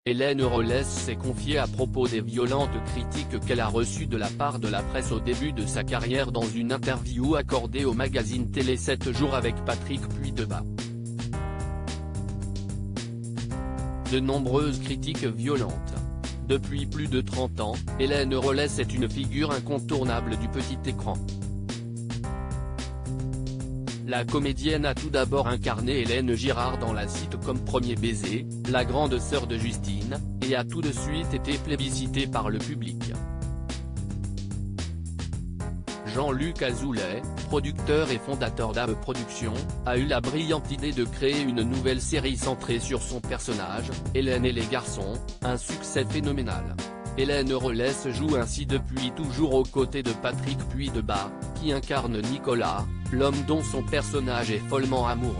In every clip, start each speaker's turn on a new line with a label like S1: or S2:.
S1: Hélène Rollès s'est confiée à propos des violentes critiques qu'elle a reçues de la part de la presse au début de sa carrière dans une interview accordée au magazine Télé 7 jours avec Patrick Puydebas. De nombreuses critiques violentes. Depuis plus de 30 ans, Hélène Rollès est une figure incontournable du petit écran. La comédienne a tout d'abord incarné Hélène Girard dans la sitcom Premier baiser, la grande sœur de Justine, et a tout de suite été plébiscitée par le public. Jean-Luc Azoulay, producteur et fondateur d'ABE Productions, a eu la brillante idée de créer une nouvelle série centrée sur son personnage, Hélène et les garçons, un succès phénoménal. Hélène Rollès joue ainsi depuis toujours aux côtés de Patrick Puydebas, qui incarne Nicolas, l'homme dont son personnage est follement amoureux.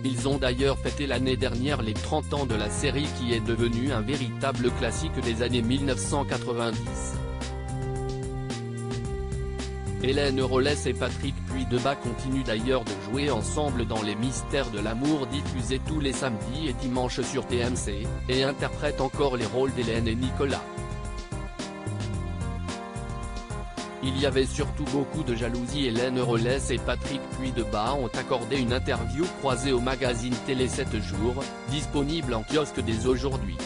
S1: Ils ont d'ailleurs fêté l'année dernière les 30 ans de la série qui est devenue un véritable classique des années 1990. Hélène Rollès et Patrick Puydebas continuent d'ailleurs de jouer ensemble dans Les Mystères de l'amour diffusés tous les samedis et dimanches sur TMC, et interprètent encore les rôles d'Hélène et Nicolas. Il y avait surtout beaucoup de jalousie. Hélène Rollès et Patrick Puydebas ont accordé une interview croisée au magazine Télé 7 jours, disponible en kiosque dès aujourd'hui.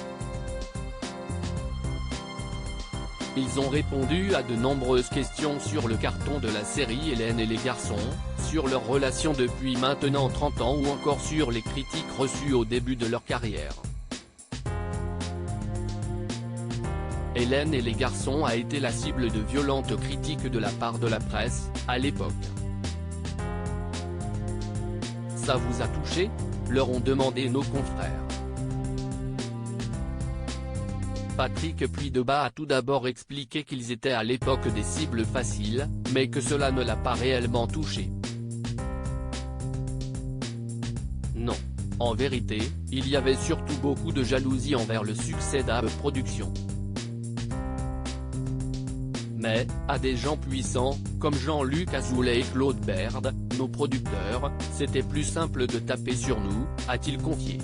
S1: Ils ont répondu à de nombreuses questions sur le carton de la série Hélène et les garçons, sur leur relation depuis maintenant 30 ans ou encore sur les critiques reçues au début de leur carrière. Hélène et les garçons a été la cible de violentes critiques de la part de la presse, à l'époque. Ça vous a touché ? Leur ont demandé nos confrères. Patrick Puydebas a tout d'abord expliqué qu'ils étaient à l'époque des cibles faciles, mais que cela ne l'a pas réellement touché. Non. En vérité, il y avait surtout beaucoup de jalousie envers le succès d'ABE Productions. Mais, à des gens puissants, comme Jean-Luc Azoulay et Claude Berd, nos producteurs, c'était plus simple de taper sur nous, a-t-il confié.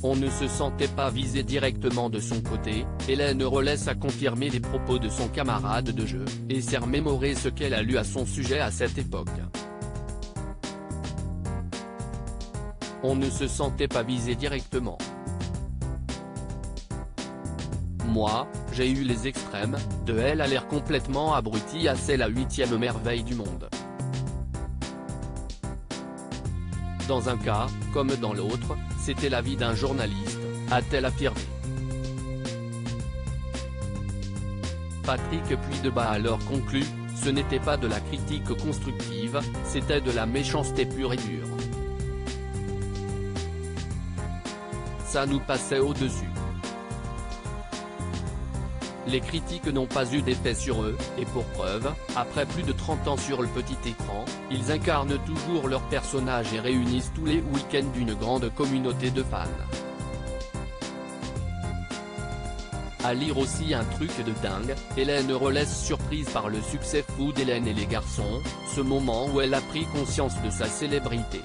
S1: On ne se sentait pas visé directement de son côté. Hélène Rollès a confirmé les propos de son camarade de jeu, et s'est remémoré ce qu'elle a lu à son sujet à cette époque. On ne se sentait pas visé directement. Moi, j'ai eu les extrêmes, de elle à l'air complètement abruti à c'est la 8e merveille du monde. Dans un cas, comme dans l'autre, c'était l'avis d'un journaliste, a-t-elle affirmé. Patrick Puydebas a alors conclu, ce n'était pas de la critique constructive, c'était de la méchanceté pure et dure. Ça nous passait au-dessus. Les critiques n'ont pas eu d'effet sur eux, et pour preuve, après plus de 30 ans sur le petit écran, ils incarnent toujours leurs personnages et réunissent tous les week-ends une grande communauté de fans. À lire aussi un truc de dingue, Hélène Rollès surprise par le succès fou d'Hélène et les garçons, ce moment où elle a pris conscience de sa célébrité.